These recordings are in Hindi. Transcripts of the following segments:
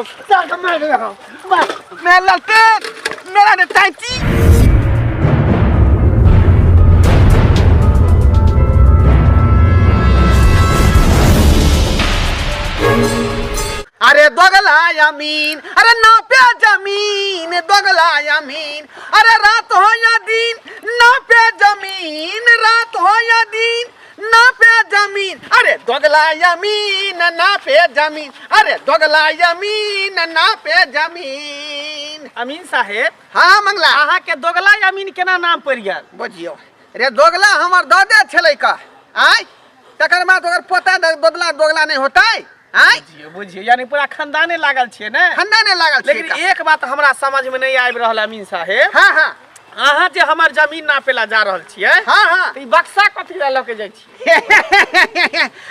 साला मार दे हम मैं लालटेन मेरा ने चाची अरे दोगला यमीन अरे ना पे जमीन दोगला यमीन अरे रात हो या दिन ना पे जमीन रात हो या दिन ना पे जमीन अरे दोगला यमीन ना पे जमीन अरे दोगला यमीन ना पे जमीन। अमीन साहेब हाँ मंगला अहाँ के दोगला यमीन केना नाम पड़ गया बुझियो रे दोगला हमर दादे छलै का आय तकर बाद अगर पोता दोगला दोगला नहीं होता बुझियो यानी पूरा खानदाने लागल छिए ने खानदाने लागल छिए। लेकिन एक बात हमरा समझ में नहीं आबि रहल अमीन साहेब। हाँ हाँ अहाँ जे हमर जमीन नापेला जा रहल छिए हाँ हाँ तो ई बक्सा कथी ल के जाइ छी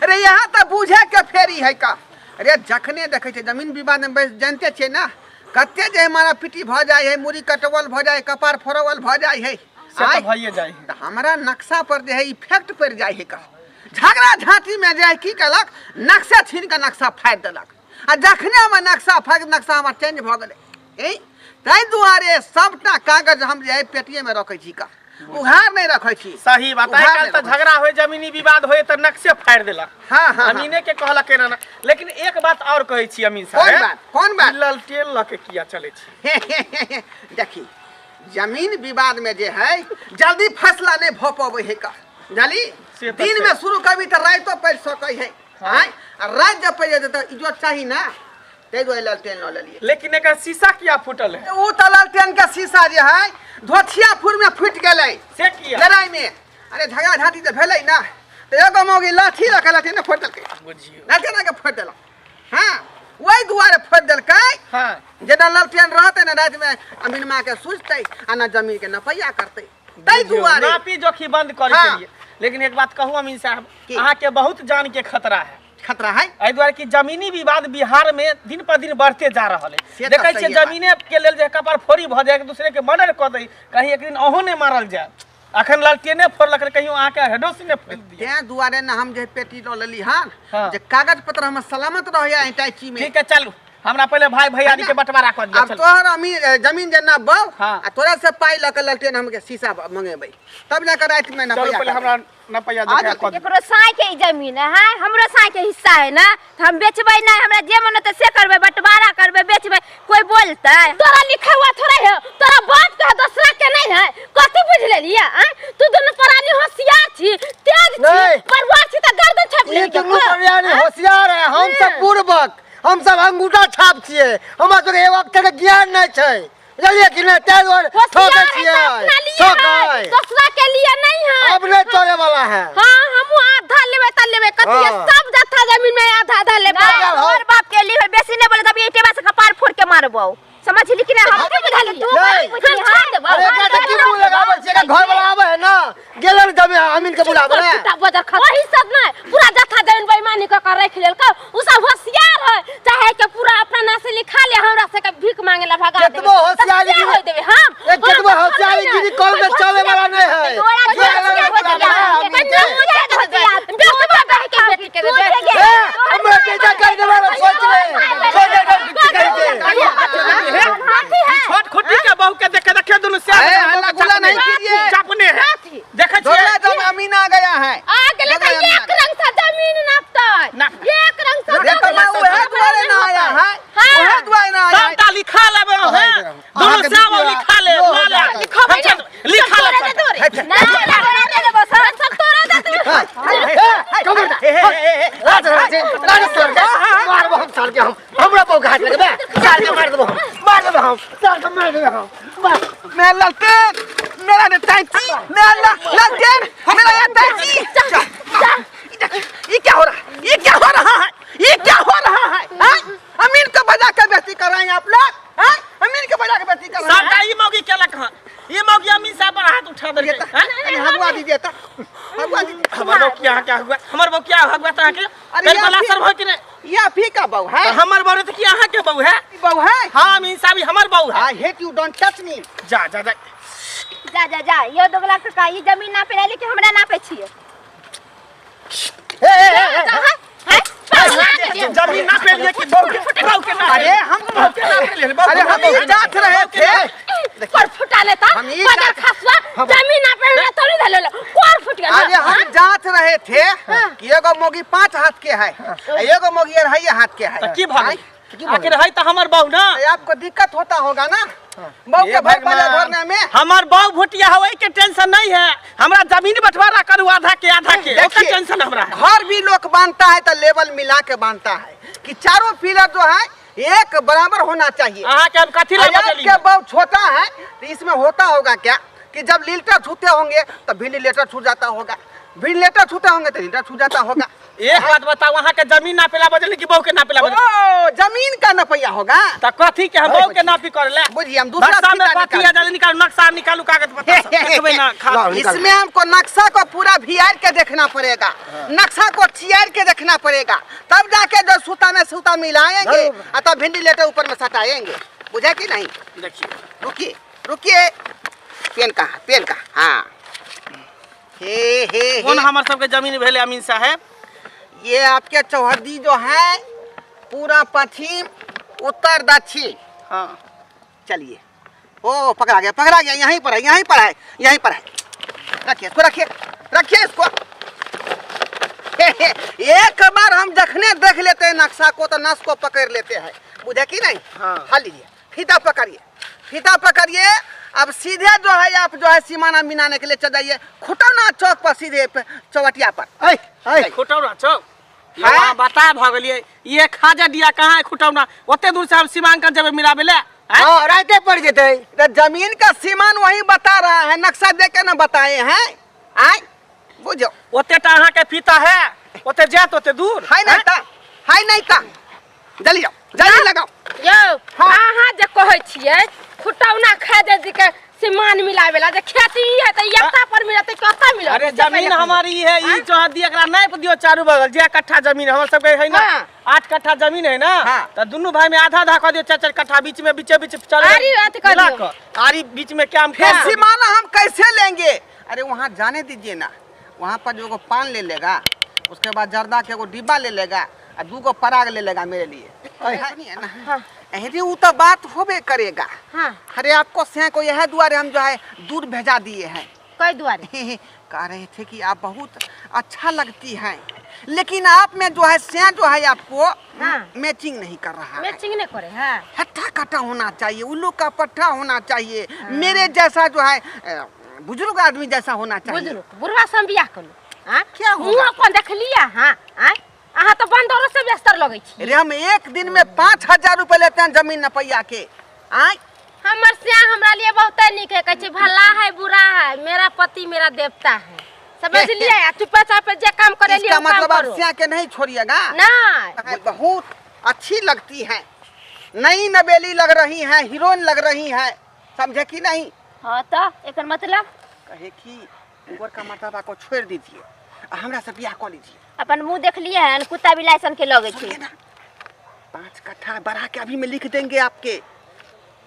अरे यहाँ तो बुझे के फेरी है का अरे जखने देखे छे जमीन विवाद में जानते छे ना कते जे हमारा पिटी भ जाय है मुड़ी कटवल भ जाय कपार फोड़वल भ जाय है से तो भइए जाइ है। हमरा नक्शा पर जे है इफेक्ट पड़ जाय है का झगड़ा झांटी में जाय की कलक नक्शा छीन के नक्शा फाड़ देलक आ जखने हम नक्शा फाड़ नक्शा हमर चेंज भ गेलै ताहि दुआरे सबटा कागज हम जे है पेटिए में रखै छी का उघार नहीं रखै छी। सही बात है कल तो झगड़ा होय जमीनी विवाद होय तो नक्शे फाड़ देला। हाँ हाँ अमीने के कहला केना ना लेकिन एक बात और कहै छी अमीन साहब कौन बात लालटेन ल के किया चले छी देखी जमीन विवाद में जे है जल्दी फैसला नहीं भ पाबै है का जाली दिन में शुरू कभी तो रातो पड़ सकै है रात जब पड़ जाते इज्जत चाहिए ना ते दो लालटेन ल लेलिए। लेकिन एकर शीशा किया फूटल है वो तो लालटेन का शीशा जे है धोथियापुर में फूट गेलै से किया लड़ाई में अरे झगड़ा झाटी तो भेलै ना तो एगो मौगी लाठी रखल लाठी ने फोड़ देलकै बुझियो लाठी के फोड़ देलक। हाँ वही दुआरे फोड़ देलकै। हाँ जेना लालटेन रहते ना रात में अमीन माँ के सोचते आ ना जमीन के नपैया करते तै दुआरे नापी जोखी बंद करे के लिए। लेकिन एक बात कहूँ अमीन साहब अहाँ के बहुत जान के खतरा है खतरा है एहि द्वारे कि जमीनी विवाद बिहार में दिन पर दिन बढ़ते जा रहा है। देखे छियै जमीने के लेल जे कपार फोड़ी भ जाए एक दूसरे के मर्डर क दे कहीं एक दिन अहो ने मारल जाए अखन लालटेने फोड़लक कहियो अहाँ के हेडोस ने फोड़ दिया ते दुआरे ना हम जे पेटी ल लेली हन जे कागज पत्र हम सलामत रहया इटाची में। ठीक है चलू हमरा पहले भाई भैया के बंटवारा कर दिया। अब तोहर जमीन जे ना बौ हाँ। आ तोरा से पाई ल के लालटेन हमके शीशा मंगेबै तब जाकर रात में ना चलो पहले हमरा नपैया देखा कर एकरो साई के जमीन है हमरो साई के हिस्सा है ना हम बेचबै ना हमरा जे मन त से करबै बंटवारा करबै बेचबै कोई बोलतै तोरा लिखा हुआ थोड़ा है तोरा बाप का दूसरा के नहीं है कथि बुझ लेलिया तू दोनों प्राणी होशियार छी तेज छी परवार छी त गर्दन छाप ले ये दोनों प्राणी होशियार है हम सब पूर्वक हम सब अंगूठा छाप छिए हमरा तो एक वक्त के ज्ञान नहीं छै जलिए कि नहीं तेज और ठोके छिए ठोकै दूसरा के लिए नहीं है अब नहीं चले वाला है। हां हम आधा लेबे त लेबे कथि सब जत्था जमीन में आधा आधा लेबे और बाप के लिए बेसी नहीं बोले तब एटे बस कपार फोड़ के मारबो समझली कि नहीं हम के बुझा ले तू बुझी हां देबो अरे का की मुंह लगाबै छै घर वाला आवे है ना गेलन जमीन अमीन के बुलावे वही सब नहीं पूरा जत्था जमीन बेईमानी क कर रख लेल का उ सब होशियार है चाहे के पूरा अपना नाम से लिखा ले हमरा से के भीख मांगेला भगा दे कितबो होशियारी होई देबे हम कितबो होशियारी गिरी कॉल में चले वाला नहीं है हमरा बेटा कर दे वाला सोच ले छोट खुटी के बहू के देखे दोनों से गुला नहीं कीजिए अपने है देखे थोड़ा जब अमीन आ गया है आगे लगा एक रंग सा जमीन नापता एक रंग सा देखो मैं वह द्वारे ना आया है वह द्वारे ना आया सब लिखा लेबे है दोनों से लिखा ले लिखा ले ना दे दे बस सब तोरा दे मारबो हम साल के हम हमरा पौ घाट लगबे साल के मार देबो हम साल के मार देबो हम मैं लालटेन मेरा ने चाची मेरा लालटेन मेरा ये चाची ये क्या हो रहा है ये क्या हो रहा है ये क्या हो रहा है अमीन को बजा के बेइज्जती कर रहे हैं आप लोग अमीन को बजा के बेइज्जती कर रहे हैं सबटा ई मौगी केला कहां ये मौगी अमीन साहब पर हाथ उठा दे हगवा दीजिए तो हगवा दीजिए हमर बहू क्या हुआ हमर बहू क्या हगवा ता के पहले बला सर हो कि नहीं ये आप ही का बहू है हमर बहू तो क्या के बहू है बहू है हां अमीन साहब हमर बहू है I hate you don't touch me जा जा जा जा जा जा ये दोगला का ये जमीन ना पे लेके हमरा ना पे छिए जमीन ना पे लिए कि बहू के ना। अरे हम अरे हम जांच रहे थे। कोर फुटा लेता हम ई बाजार खसवा जमीन ना पे तोड़ी धले कोर फुट गया। अरे हम जांच रहे थे कि एगो मोगी 5 हाथ के है, एगो मोगी 2.5 हाथ के है। की भाई आखिर है तो हमर बहू ना। आपको दिक्कत होता होगा ना बहू के भर पाले भरने में। हमार बहू भुटिया हवे के टेंशन नहीं है, हमरा जमीन बंटवारा करू आधा के ओकर टेंशन हमरा है। घर भी लोग बांधता है तो लेवल मिला के बांधता है कि चारों पिलर जो है एक बराबर होना चाहिए। अहाँ के हम कथी ले बदली के बहुत छोटा है तो इसमें होता होगा क्या कि जब लीटर छूते होंगे तो वेंटिलेटर छू जाता होगा, वेंटिलेटर छूते होंगे तो लीटर छू जाता होगा। एक बात बताओ, वहाँ के जमीन नापेला बदली कि बहू के नापेला बदली? ओ जमीन का नपैया होगा तो कथी के हम बहू के नापी कर ले? बुझिए हम दूसरा नक्शा में फीता कथी निकाल- है जल्दी निकालो, नक्शा निकालू कागज पत्तर सब देखबे ना खा। इसमें हमको नक्शा को पूरा भियार के देखना पड़ेगा, नक्शा को चियार के देखना पड़ेगा, तब जाके जो सूता में सूता मिलाएंगे और तब वेंटिलेटर ऊपर में सटाएंगे। बुझा कि नहीं? देखिए रुकिए रुकिए, पेन का हाँ हे कौन हमार सबके जमीन भेले अमीन साहब? ये आपके चौहद्दी जो है पूरा पश्चिम उत्तर दक्षिण। हाँ चलिए ओ पकड़ा गया, यहीं पर है। रखिए इसको, रखिए इसको। एक बार हम जखने देख लेते हैं नक्शा को तो नस को पकड़ लेते हैं। बुझे कि नहीं? हाँ। हाँ लीजिए, फीता पकड़िए। अब सीधे जो है आप जो है सीमाना मिलाने के लिए चल जाइए खुटौना चौक पर, सीधे चौवटिया पर। खुटौना चौक हाँ? यहाँ बता भगलिए ये खाजा दिया कहाँ है खुटौना? ओते दूर से हम सीमांकन जब मिलाबे ले हाँ राइते पड़ जेते। तो जमीन का सीमान वही बता रहा है, नक्शा देख के ना बताए हैं। आय बुझो ओते टा अहाँ के फीता है, ओते जात ओते दूर है नहीं था। जल्दी जाओ, जल्दी लगाओ। यो अहाँ जे कहै छियै खुटौना खादे जी के सीमान मिलावेला जे खेती है त एकता पर मिलते कहता मिलत? अरे जमीन हमारी है, ई चौहद्दी एकरा नाप दियो चारू बगल जे कट्ठा जमीन हमर सब के है ना। हाँ। 8 कट्ठा जमीन है ना, हाँ। तो दोनों भाई में आधा आधा कर दियो, 4 कट्ठा बीच में बीचे चल आरी अथी कर दियो। आरी बीच में क्या हम फिर सीमाना हम कैसे लेंगे? अरे वहाँ जाने दीजिए ना, वहाँ पर जो पान ले लेगा, उसके बाद जर्दा के एगो डिब्बा ले लेगा और 2 पराग ले लेगा मेरे लिए। सुनिए ना, अरे वो तो बात होबे करेगा। हाँ अरे आपको से को यह दुआरे हम जो है दूर भेजा दिए हैं। कोई दुआरे कह रहे थे कि आप बहुत अच्छा लगती हैं, लेकिन आप में जो है से जो है आपको मैचिंग नहीं कर रहा है। मैचिंग नहीं करे है, हट्टा कट्टा होना चाहिए, उल्लू का पट्टा होना चाहिए, मेरे जैसा जो है बुजुर्ग आदमी जैसा होना चाहिए। बुजुर्ग बुढ़वा से हम बियाह करू। हां क्या होगा? मुंह अपन देख लिया। हां आय अहाँ तो बंदरो से व्यस्तर लगै छी। अरे हम एक दिन में 5000 रुपए लेते हैं जमीन नपैया के। आय हमर से हमरा लिए बहुत निक है, कहै भला है बुरा है, मेरा पति मेरा देवता है, समझ लिया? चुपे चापे जे काम करे लिए इसका वो काम मतलब आप करो सिया के नहीं छोड़िएगा। नहीं। बहुत अच्छी लगती है, नई नवेली लग रही है, हीरोइन लग रही है, समझे कि नहीं? हाँ तो एकर मतलब कहे कि ऊपर का मर्तबा को छोड़ दीजिए, हमरा से बियाह कर लीजिए। अपन मुंह देख लिए है, कुत्ता बिलाई सन के लगे छी। 5 कट्ठा बढ़ा के अभी में लिख देंगे आपके।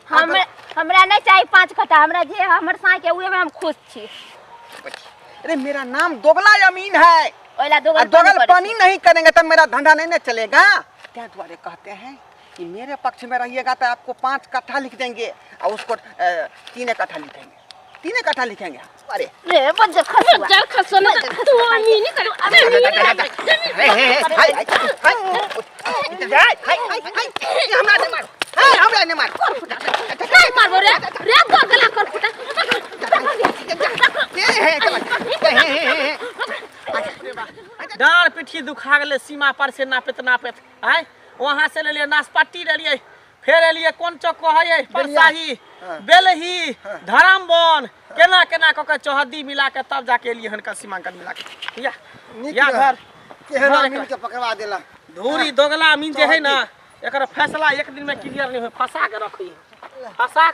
हमरा नहीं चाहिए 5 कट्ठा, हमरा जे हमर साई के उहे में हम खुश छी। अरे मेरा नाम दोगला अमीन है, ओला दोगल पानी नहीं करेंगे तब मेरा धंधा नहीं न चलेगा। क्या द्वारे कहते हैं कि मेरे पक्ष में रहिएगा तो आपको 5 कट्ठा लिख देंगे और उसको 3 कट्ठा लिखेंगे, 3 कट्ठा लिखेंगे। अरे रे बज खसो ना तू अमीन कर। हमरा ने मार नहीं मारबो रे दोगला कर फुटा। डार पिठी दुखा गेले सीमा पर से नापेत आय वहां से ले लिए नाशपाती ले लिए, फिर एलिए कौन चौक कहै परसाही बेलही धरमबन केना केना क के चौहद्दी मिला के तब जाके एलिए हनका सीमांकन मिला के या घर केहन अमीन के पकड़ा देला। धूरी दोगला अमीन जे है ना, एकर फैसला एक दिन में क्लियर नहीं हो, फंसा के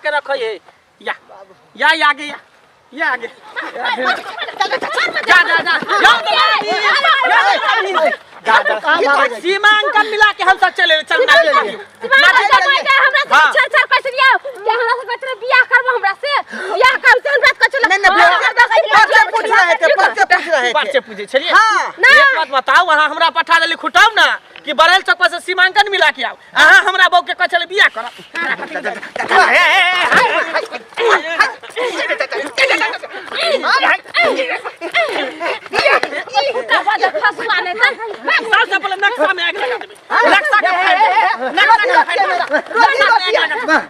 रखई है। या आगे या आगे जा सीमांकन मिला के हम सब चले चलना के हमरा से छर कैसे दिया के हमरा से कचरा बियाह करबो, हमरा से बियाह कर से बात कर चल। नहीं पर्चे पूछे चलिए। हाँ। एक बात बताओ, वहाँ हमरा पठा देली खुटाव ना कि बरेल चौक पर से सीमांकन मिला के आओ अहाँ हमरा बहू के कचल बियाह करब का बात फसवा नहीं था सबसे पहले नक्शा में आग लगा देबे नक्शा के फाड़ देबे नक्शा के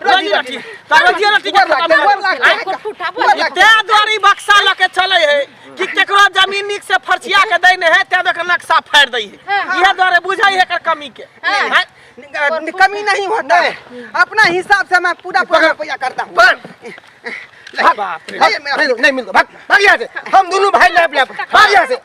रोजी रोटी तो रोजी रोटी के ते द्वारी बक्सा लके चले है कि केकरो जमीन निक से फरचिया के दै ने है ते देख नक्शा फाड़ दै है इहे द्वारे बुझाई है कर कमी के कमी नहीं होता है अपना हिसाब से मैं पूरा रुपया करता हूँ बाप रे नहीं मिल भाग भाग यहाँ से हम दोनों भाई नाप ले भाग यहाँ से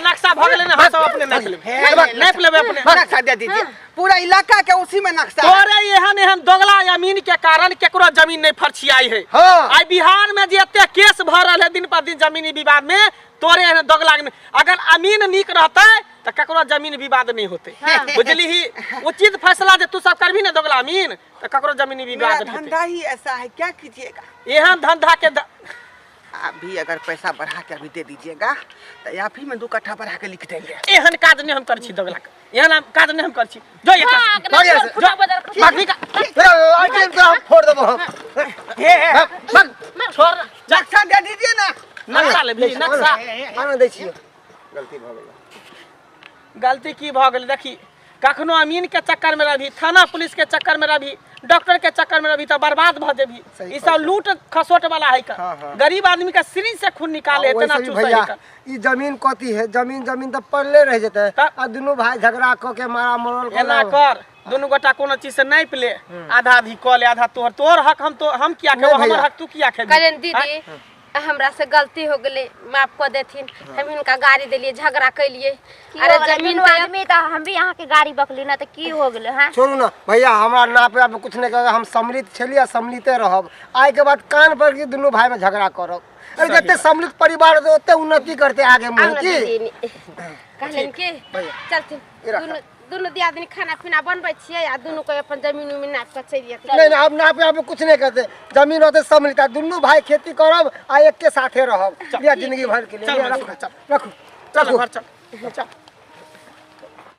नक्शा भगले ना हम अपने नाप लेबे अपने नक्शा दे दीजिए पूरा इलाका के उसी में नक्शा तोरे एहन एहन दोगला जमीन के कारण केकरो जमीन नहीं फरछियाई है आई बिहार में जे एते केस भ रहल है दिन पर दिन जमीनी विवाद में तोरे एहन दोगला अगर अमीन नीक रहते तो ककरो जमीन विवाद नहीं होते बुझली ही उचित फैसला जे तू सब करबी ना दोगला अमीन तो ककरो जमीनी विवाद नहीं धंधा ही ऐसा है क्या कीजिएगा एहन धंधा के आप भी अगर पैसा बढ़ा के अभी दे दीजिएगा तो आप ही में 2 कट्ठा बढ़ा के लिख देंगे एहन काज नहीं हम कर छी दोगला एहन काज नहीं हम कर छी जो ये भाग यहाँ से भागनी का आइटम पे हम फोड़ देबो हम हे भाग छोड़ नक्शा दे दीजिए ना नक्शा ले भी नक्शा आना दै छियै गलती भ गेल गलती की भ गेल देखी कखनो अमीन के चक्कर में रही थाना पुलिस के चक्कर में रही डॉक्टर के चक्कर में रही तो बर्बाद भ जेबी ई सब लूट खसोट वाला है का गरीब आदमी का सिरिंज से खून निकाले इतना चूसै है ई जमीन कथी है जमीन तो पड़ले रह जते आ दोनों भाई झगड़ा क के मारा मरल एना कर दोनों गोटा कोनो चीज से नाप ले आधा आधी क ले आधा तोर हक हम किया खेबो हमर हक तू किया खेबी कलन दीदी हमरा से गलती हो गेले माफ कर देथिन हम इनका गाड़ी देलिए झगड़ा कैलिए अरे जमीन पे आदमी तो हम भी यहाँ के गाड़ी बकली ना तो की हो गेले हां छोड़ू ना भैया हमरा नापे आप कुछ नहीं कर हम सम्मिलित छलिया सम्मिलिते रहब आइ के बाद कान पर के दोनों भाई में झगड़ा करब अरे जते सम्मिलित परिवार दे ओते उन्नति करते आगे मुंह की कहलन के चलथिन दोनों दियादनी खाना पीना बनबै छियै आ दोनों को अपन जमीन में नाप के चलिए नहीं अब नापे आप कुछ नहीं करते जमीन होते सम्मिलित दोनों भाई खेती करब आ एक के साथे रहब जिंदगी भर के लिए रखो चल घर चल